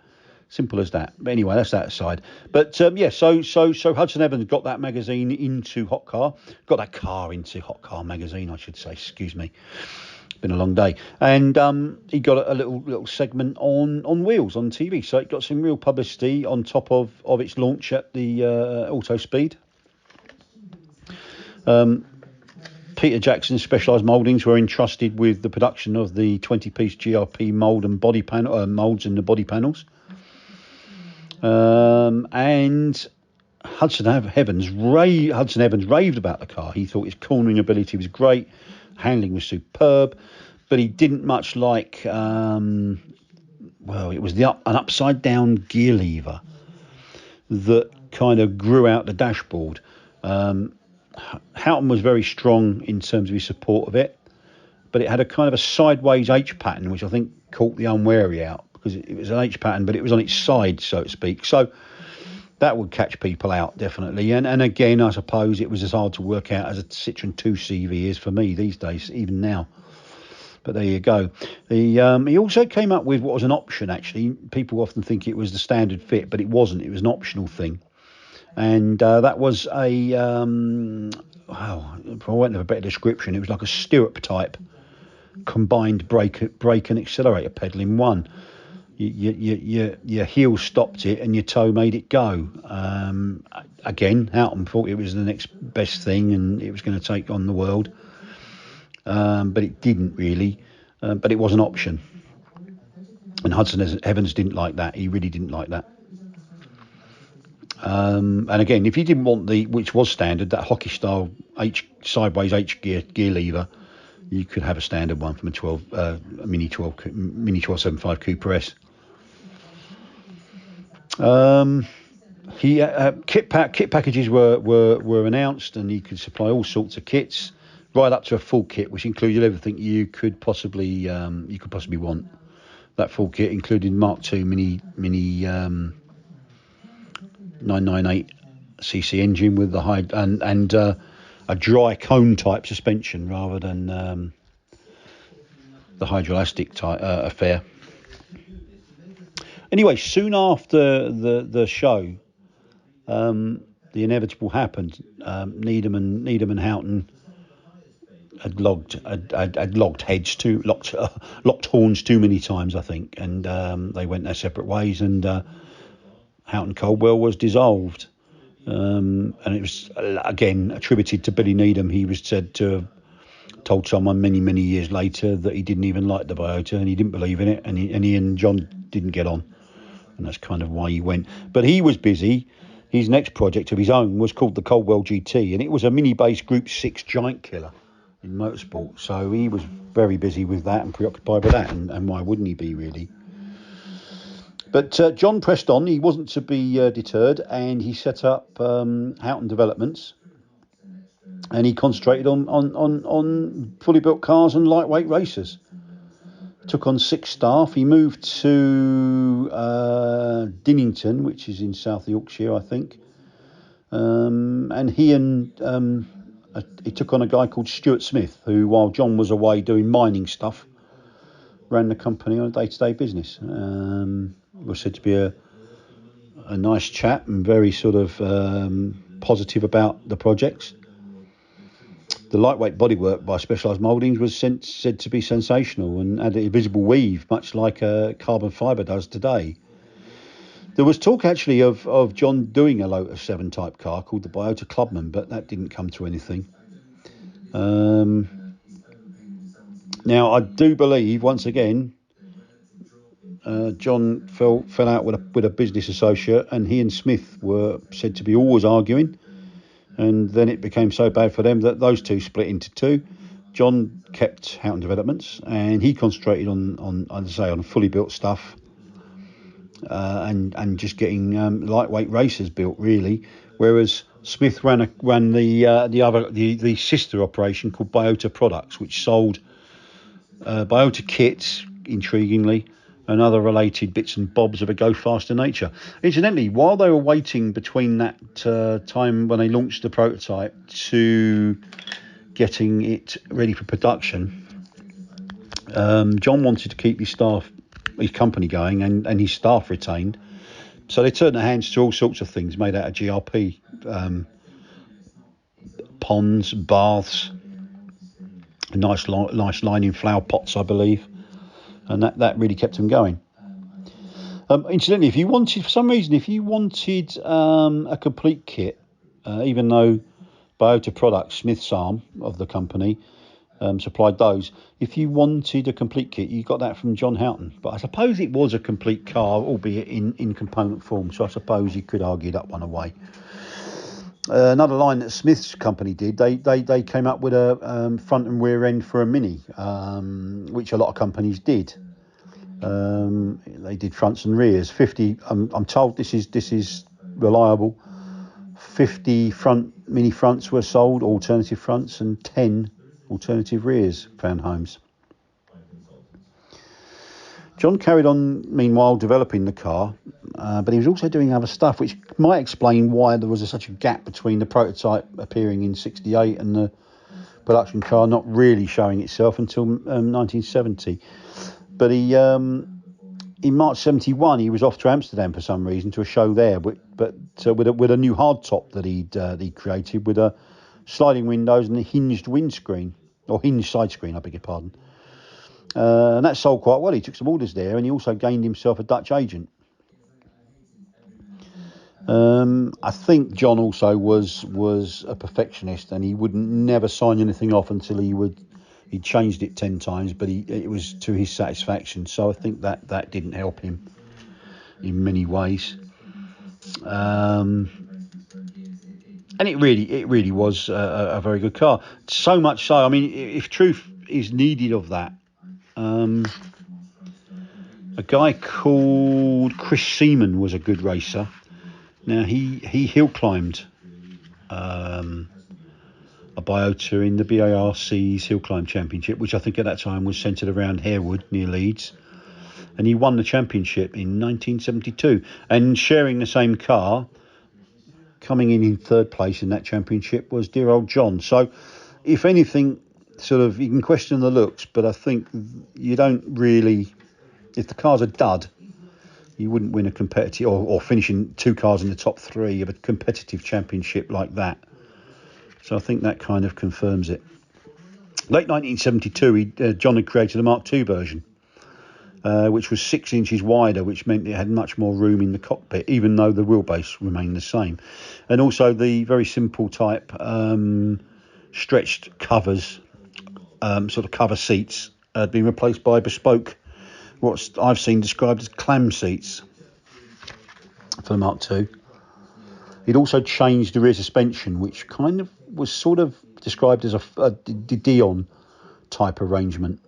Simple as that. But anyway, that's that aside. But so Hudson Evans got that magazine into Hot Car. Got that car into Hot Car magazine, I should say. Excuse me. been a long day. And he got a little segment on wheels on TV, so it got some real publicity on top of its launch at the Auto Speed. Peter Jackson's Specialised Mouldings were entrusted with the production of the 20-piece GRP mould and body panel moulds and the body panels. And Hudson Evans raved about the car. He thought its cornering ability was great, handling was superb, but he didn't much like. It was an upside down gear lever that kind of grew out the dashboard. Houghton was very strong in terms of his support of it, but it had a kind of a sideways H pattern, which I think caught the unwary out, because it was an H pattern, but it was on its side, so to speak. So that would catch people out, definitely. And again, I suppose it was as hard to work out as a Citroen 2CV is for me these days, even now. But there you go. He also came up with what was an option, actually. People often think it was the standard fit, but it wasn't. It was an optional thing. And that was for want of a better description, it was like a stirrup type combined brake and accelerator pedal in one. Your heel stopped it and your toe made it go. Again, Houghton thought it was the next best thing and it was going to take on the world, but it didn't really. But it was an option, and Hudson Evans didn't like that. He really didn't like that. And again, if you didn't want which was standard, that hockey style sideways H gear lever, you could have a standard one from a Mini 1275 Cooper S. Kit packages were announced, and you could supply all sorts of kits, right up to a full kit, which included everything you could possibly want. That full kit included Mark II Mini 998cc engine with the high and a dry cone type suspension rather than the hydroelastic type affair. Anyway, soon after the show, the inevitable happened. Needham and Houghton had locked horns too many times, I think, and they went their separate ways, and Houghton Coldwell was dissolved. And it was again attributed to Billy Needham. He was said to have told someone many years later that he didn't even like the Biota and he didn't believe in it, and he and John didn't get on, and that's kind of why he went. But he was busy. His next project of his own was called the Coldwell GT, and it was a mini-based Group 6 giant killer in motorsport. So he was very busy with that and preoccupied with that, and why wouldn't he be, really? But John pressed on. He wasn't to be deterred, and he set up Houghton Developments, and he concentrated on fully built cars and lightweight racers. Took on 6 staff. He moved to Dinnington, which is in South Yorkshire, I think. And he took on a guy called Stuart Smith, who, while John was away doing mining stuff, ran the company on a day-to-day business. Was said to be a nice chap and very sort of positive about the projects. The lightweight bodywork by Specialised Mouldings was said to be sensational and had a visible weave, much like a carbon fibre does today. There was talk actually of John doing a Lotus 7 type car called the Biota Clubman, but that didn't come to anything. Now, I do believe, once again, John fell out with a business associate, and he and Smith were said to be always arguing. And then it became so bad for them that those two split into two. John kept Houghton Developments, and he concentrated on fully built stuff, and just getting lightweight racers built, really. Whereas Smith ran the sister operation called Biota Products, which sold Biota kits, intriguingly, and other related bits and bobs of a go-faster nature. Incidentally, while they were waiting between that time when they launched the prototype to getting it ready for production, John wanted to keep his company going and his staff retained. So they turned their hands to all sorts of things made out of GRP, ponds, baths, nice line in flower pots, I believe, and that really kept them going. Incidentally, if you wanted, for some reason, a complete kit, even though Biota Products, Smith's arm of the company, supplied those. If you wanted a complete kit, you got that from John Houghton. But I suppose it was a complete car, albeit in component form. So I suppose you could argue that one away. Another line that Smith's company did, they came up with a front and rear end for a Mini, which a lot of companies did. They did fronts and rears. 50. I'm told this is reliable. 50 Mini fronts were sold, alternative fronts, and 10 alternative rears found homes. John carried on, meanwhile, developing the car, but he was also doing other stuff, which might explain why there was such a gap between the prototype appearing in '68 and the production car not really showing itself until 1970. But in March '71, he was off to Amsterdam for some reason to a show there, but with a new hardtop that he'd created with a sliding windows and a hinged windscreen, or hinged side screen, I beg your pardon. And that sold quite well. He took some orders there, and he also gained himself a Dutch agent. I think John also was a perfectionist, and he would never sign anything off until he'd changed it 10 times, but it was to his satisfaction. So I think that didn't help him in many ways. And it really was a very good car. So much so, I mean, if truth is needed of that, a guy called Chris Seaman was a good racer. Now he hill climbed a Biota in the BARC's Hill Climb Championship, which I think at that time was centred around Harewood near Leeds, and he won the championship in 1972. And sharing the same car, coming in third place in that championship, was dear old John. So, if anything, sort of, you can question the looks, but I think you don't really, if the car's a dud, you wouldn't win a competitive or finishing 2 cars in the top 3 of a competitive championship like that. So I think that kind of confirms it. Late 1972, John had created a Mark II version, which was 6 inches wider, which meant it had much more room in the cockpit, even though the wheelbase remained the same. And also the very simple type stretched covers, sort of cover seats, had been replaced by bespoke, what I've seen described as clam seats for the Mark II. He'd also changed the rear suspension, which kind of was sort of described as a Dion type arrangement,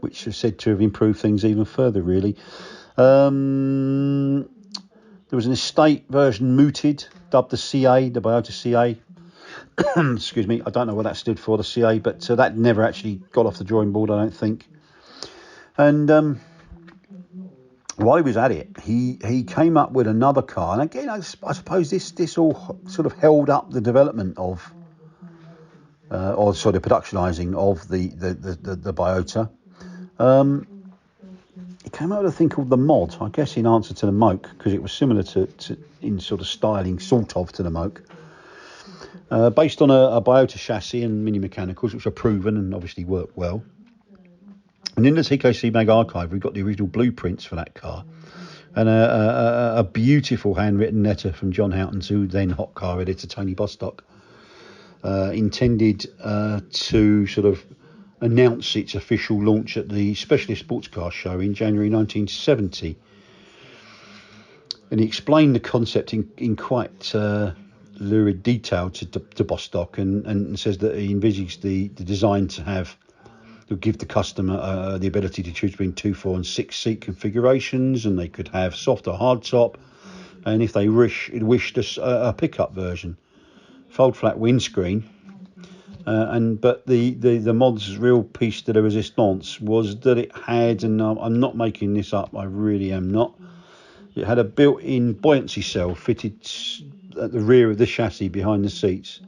which is said to have improved things even further, really. There was an estate version mooted, dubbed the CA, the Biota CA. Excuse me, I don't know what that stood for, the CA, but that never actually got off the drawing board, I don't think. And while he was at it, he came up with another car, and again, I suppose this all sort of held up the development of, or sort of productionising of the Biota. He came up with a thing called the Mod, I guess in answer to the Moke, because it was similar to in sort of styling, sort of, to the Moke. Based on a Biota chassis and mini mechanicals, which are proven and obviously work well. And in the TKC Mag archive, we've got the original blueprints for that car, and a beautiful handwritten letter from John Houghton to then hot car editor Tony Bostock, intended to sort of announce its official launch at the Specialist Sports Car Show in January 1970. And he explained the concept in quite lurid detail to Bostock, and says that he envisaged the design to give the customer the ability to choose between 2, 4 and 6 seat configurations, and they could have soft or hard top, and if they wished a pickup version, fold flat windscreen. But the mod's real piece de la resistance was that it had, and I'm not making this up, I really am not, it had a built-in buoyancy cell fitted at the rear of the chassis behind the seats,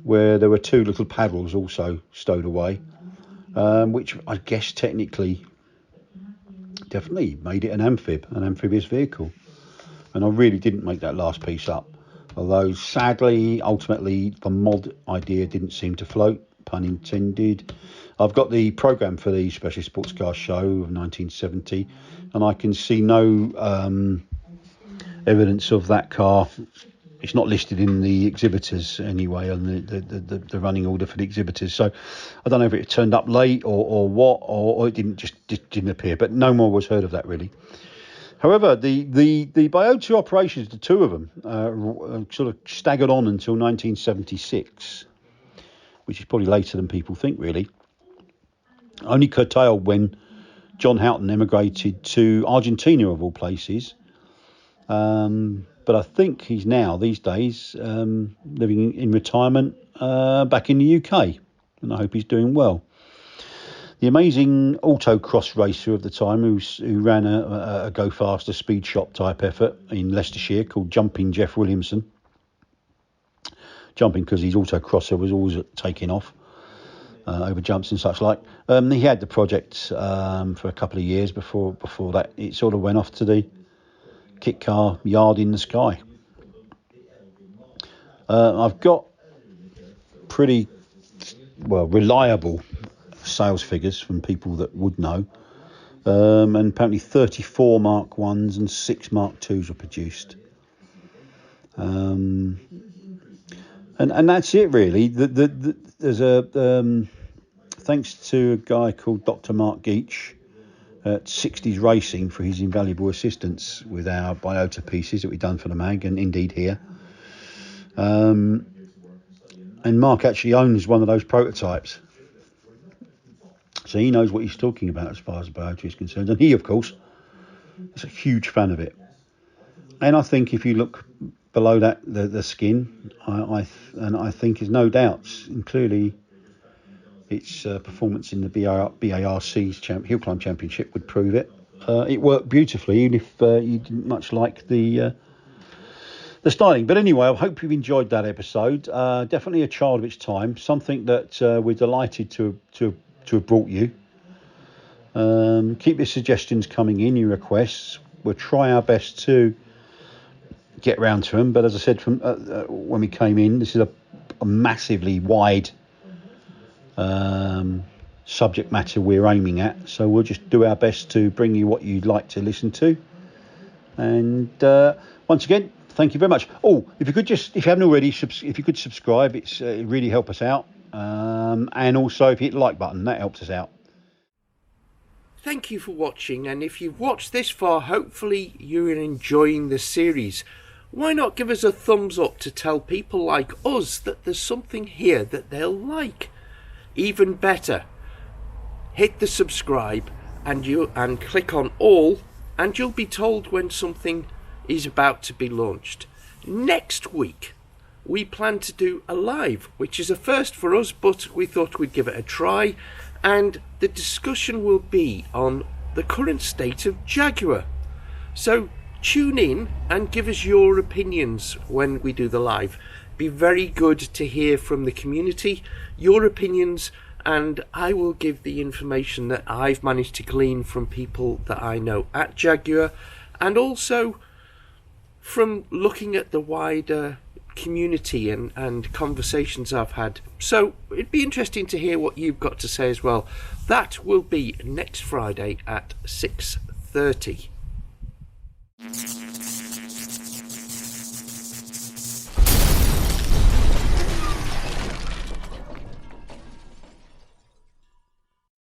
where there were 2 little paddles also stowed away, which I guess definitely made it an amphibious vehicle. And I really didn't make that last piece up, although sadly, ultimately, the mod idea didn't seem to float. pun intended. I've got the programme for the Specialist Sports Car Show of 1970, and I can see no evidence of that car. It's not listed in the exhibitors anyway, on the running order for the exhibitors. So I don't know if it turned up late or what, or it didn't appear. But no more was heard of that really. However, the Biota operations, the two of them, sort of staggered on until 1976, which is probably later than people think really. Only curtailed when John Houghton emigrated to Argentina, of all places. But I think he's now, these days, living in retirement back in the UK. And I hope he's doing well. The amazing autocross racer of the time who ran a go faster speed shop type effort in Leicestershire called Jumping Jeff Williamson. Jumping because his autocrosser was always taking off over jumps and such like. He had the project for a couple of years before that it sort of went off to the kit car yard in the sky. I've got pretty reliable sales figures from people that would know, and apparently 34 Mark 1s and 6 Mark 2s were produced, and that's it really. There's a thanks to a guy called Dr. Mark Geach at 60s Racing for his invaluable assistance with our Biota pieces that we've done for the mag, and indeed here. And Mark actually owns one of those prototypes, so he knows what he's talking about as far as Biota is concerned. And he, of course, is a huge fan of it. And I think if you look below that, the skin, I think there's no doubts, and clearly its performance in the BARC's Hill Climb Championship would prove it. It worked beautifully, even if you didn't much like the styling. But anyway, I hope you've enjoyed that episode. Definitely a child of its time, something that we're delighted to have brought you. Keep your suggestions coming in, your requests. We'll try our best to get round to them. But as I said from when we came in, this is a massively wide subject matter we're aiming at, so we'll just do our best to bring you what you'd like to listen to. And once again, thank you very much. If you haven't already, if you could subscribe, it really help us out, and also if you hit the like button, that helps us out. Thank you for watching, and if you've watched this far, hopefully you're enjoying the series. Why not give us a thumbs up to tell people like us that there's something here that they'll like? Even better, hit the subscribe and click on all, and you'll be told when something is about to be launched. Next week we plan to do a live, which is a first for us, but we thought we'd give it a try, and the discussion will be on the current state of Jaguar. So tune in and give us your opinions when we do the live. Be very good to hear from the community, your opinions, and I will give the information that I've managed to glean from people that I know at Jaguar, and also from looking at the wider community and conversations I've had. So it'd be interesting to hear what you've got to say as well. That will be next Friday at 6:30.